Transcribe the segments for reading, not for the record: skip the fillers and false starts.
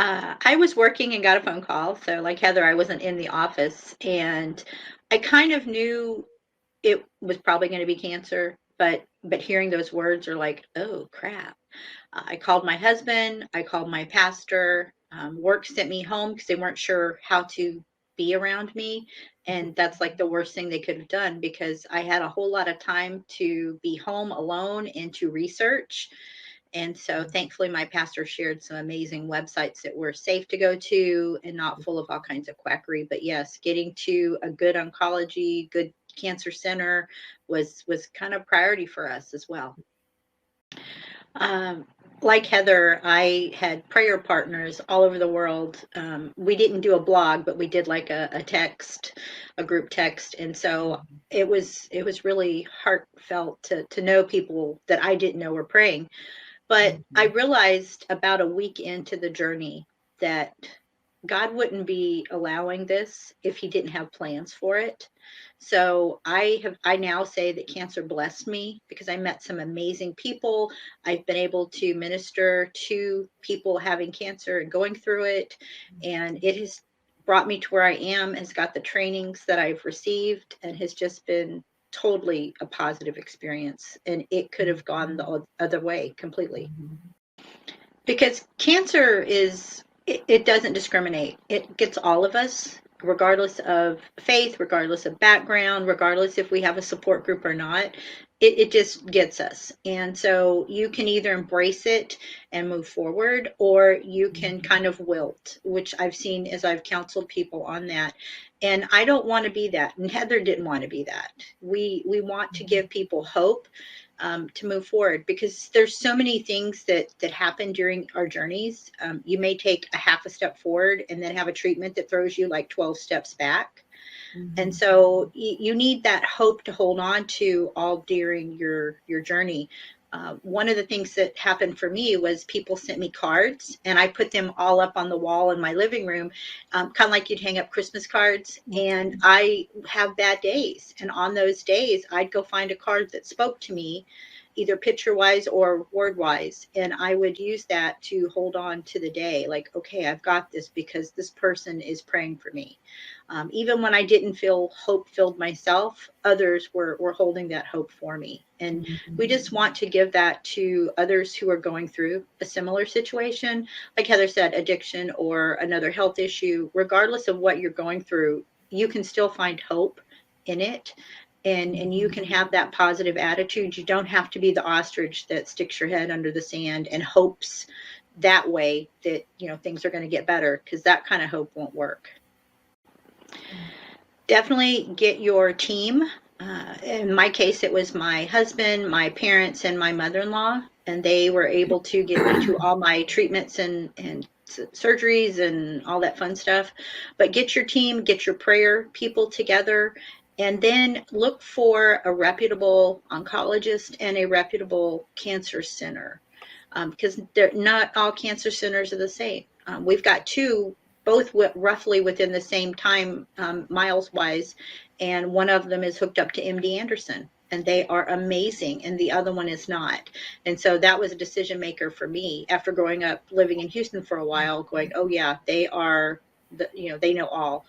I was working and got a phone call. So, like Heather, I wasn't in the office, and I kind of knew it was probably going to be cancer, but hearing those words are like, oh crap. I called my husband. I called my pastor. Work sent me home because they weren't sure how to be around me, and that's like the worst thing they could have done because I had a whole lot of time to be home alone and to research. And so thankfully, my pastor shared some amazing websites that were safe to go to and not full of all kinds of quackery. But yes, getting to a good oncology, good cancer center was kind of priority for us as well. Um, like Heather, I had prayer partners all over the world. We didn't do a blog, but we did like a text, a group text, and so it was really heartfelt to know people that I didn't know were praying. But I realized about a week into the journey that God wouldn't be allowing this if he didn't have plans for it. So I now say that cancer blessed me because I met some amazing people. I've been able to minister to people having cancer and going through it, and it has brought me to where I am, has got the trainings that I've received, and has just been totally a positive experience. And it could have gone the other way completely. Because cancer it doesn't discriminate. It gets all of us, regardless of faith, regardless of background, regardless if we have a support group or not. It just gets us. And so you can either embrace it and move forward, or you can kind of wilt, which I've seen as I've counseled people on that. And I don't want to be that. And Heather didn't want to be that. We want to give people hope, to move forward, because there's so many things that happen during our journeys. You may take a half a step forward and then have a treatment that throws you like 12 steps back. And so you need that hope to hold on to all during your journey. One of the things that happened for me was people sent me cards, and I put them all up on the wall in my living room, kind of like you'd hang up Christmas cards. And I have bad days, and on those days, I'd go find a card that spoke to me, either picture wise or word wise, and I would use that to hold on to the day. Like, okay, I've got this because this person is praying for me. Even when I didn't feel hope filled myself, others were holding that hope for me. And we just want to give that to others who are going through a similar situation. Like Heather said, addiction or another health issue, regardless of what you're going through, you can still find hope in it. And you can have that positive attitude. You don't have to be the ostrich that sticks your head under the sand and hopes that way that, things are going to get better, because that kind of hope won't work. Definitely get your team. In my case, it was my husband, my parents, and my mother-in-law, and they were able to get me to all my treatments and surgeries and all that fun stuff. But get your team, get your prayer people together, and then look for a reputable oncologist and a reputable cancer center, because not all cancer centers are the same. We've got two, both roughly within the same time, miles wise, and one of them is hooked up to MD Anderson, and they are amazing, and the other one is not. And so that was a decision maker for me after growing up living in Houston for a while, going, oh yeah, they are they know all.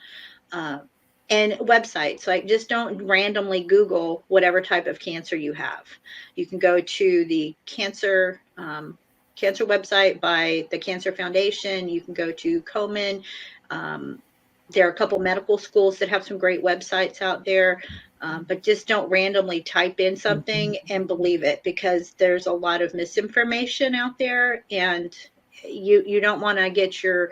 And websites, like, just don't randomly Google whatever type of cancer you have. You can go to the cancer website by the Cancer Foundation. You can go to Komen. There are a couple medical schools that have some great websites out there, but just don't randomly type in something and believe it, because there's a lot of misinformation out there, and you don't want to get your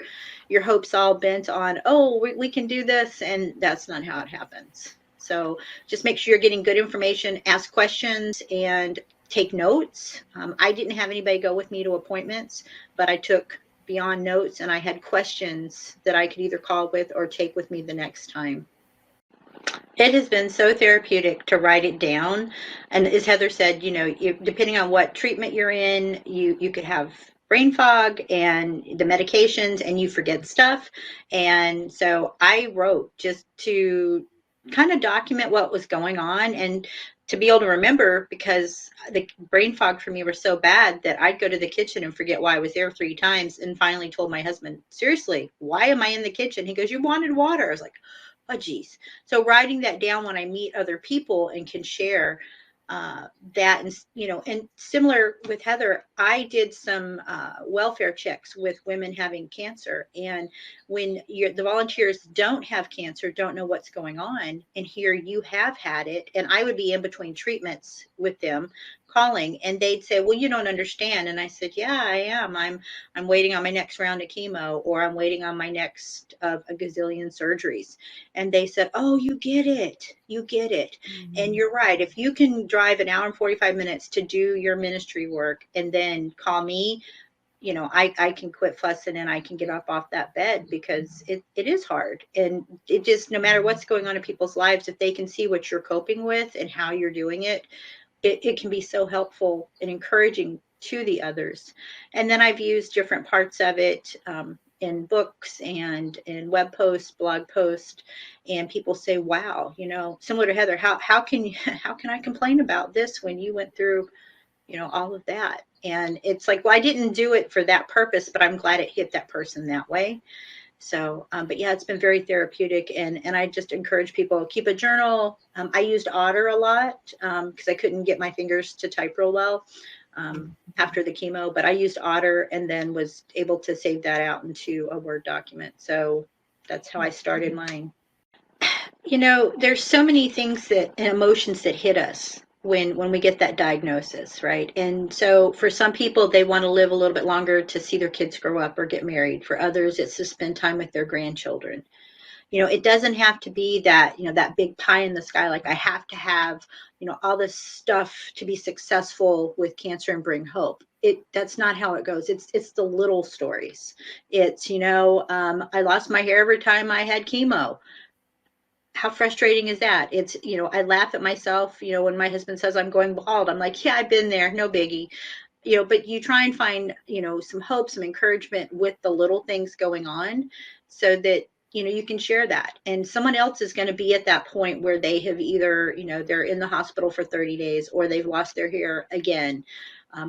hopes all bent on, oh, we can do this, and that's not how it happens. So just make sure you're getting good information, ask questions, and take notes. I didn't have anybody go with me to appointments, but I took beyond notes, and I had questions that I could either call with or take with me the next time. It has been so therapeutic to write it down. And as Heather said, depending on what treatment you're in, you could have brain fog and the medications, and you forget stuff. And so I wrote just to kind of document what was going on. And to be able to remember, because the brain fog for me was so bad that I'd go to the kitchen and forget why I was there 3 times, and finally told my husband, seriously, why am I in the kitchen? He goes, you wanted water. I was like, oh geez. So writing that down when I meet other people and can share that, and and similar with Heather, I did some welfare checks with women having cancer, and when the volunteers don't have cancer, don't know what's going on, and here you have had it, and I would be in between treatments with them calling, and they'd say, well, you don't understand. And I said, yeah, I am. I'm waiting on my next round of chemo, or I'm waiting on my next of a gazillion surgeries. And they said, oh, you get it, you get it. And you're right, if you can drive an hour and 45 minutes to do your ministry work and then call me, I can quit fussing and I can get up off that bed, because it is hard. And it just, no matter what's going on in people's lives, if they can see what you're coping with and how you're doing it, it can be so helpful and encouraging to the others. And then I've used different parts of it in books and in web posts, blog posts, and people say, wow, similar to Heather, how can I complain about this when you went through all of that? And it's like, well, I didn't do it for that purpose, but I'm glad it hit that person that way. So, but yeah, it's been very therapeutic, and I just encourage people, keep a journal. I used Otter a lot because I couldn't get my fingers to type real well after the chemo, but I used Otter and then was able to save that out into a Word document. So that's how I started mine. There's so many things and emotions that hit us when we get that diagnosis, right? And so for some people, they want to live a little bit longer to see their kids grow up or get married. For others, it's to spend time with their grandchildren. It doesn't have to be that, that big pie in the sky, like I have to have, all this stuff to be successful with cancer and bring hope. That's not how it goes. It's the little stories. It's, I lost my hair every time I had chemo. How frustrating is that? It's, I laugh at myself, when my husband says I'm going bald, I'm like, yeah, I've been there, no biggie. But you try and find, some hope, some encouragement with the little things going on, so that, you can share that. And someone else is going to be at that point where they have either, they're in the hospital for 30 days, or they've lost their hair again,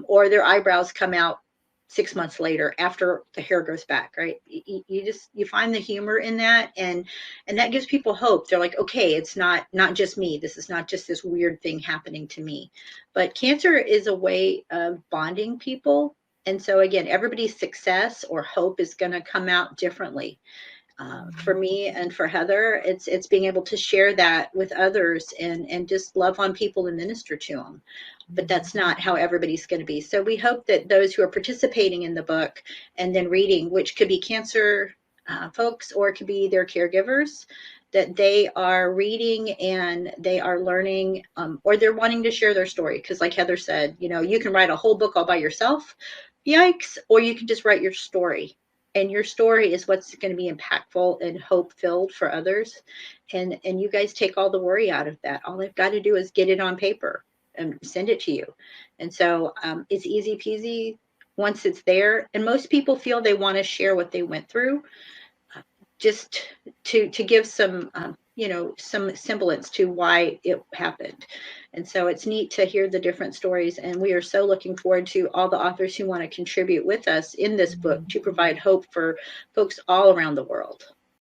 or their eyebrows come out 6 months later after the hair grows back, right? You find the humor in that, and that gives people hope. They're like, okay, it's not just me. This is not just this weird thing happening to me. But cancer is a way of bonding people. And so again, everybody's success or hope is going to come out differently. For me and for Heather, it's being able to share that with others and just love on people and minister to them. But that's not how everybody's going to be. So we hope that those who are participating in the book and then reading, which could be cancer folks or it could be their caregivers, that they are reading and they are learning, or they're wanting to share their story. Because like Heather said, you can write a whole book all by yourself, yikes, or you can just write your story. And your story is what's going to be impactful and hope filled for others. And you guys take all the worry out of that. All they've got to do is get it on paper and send it to you. And so it's easy peasy once it's there. And most people feel they want to share what they went through, just to give some, some semblance to why it happened. And so it's neat to hear the different stories. And we are so looking forward to all the authors who want to contribute with us in this book to provide hope for folks all around the world.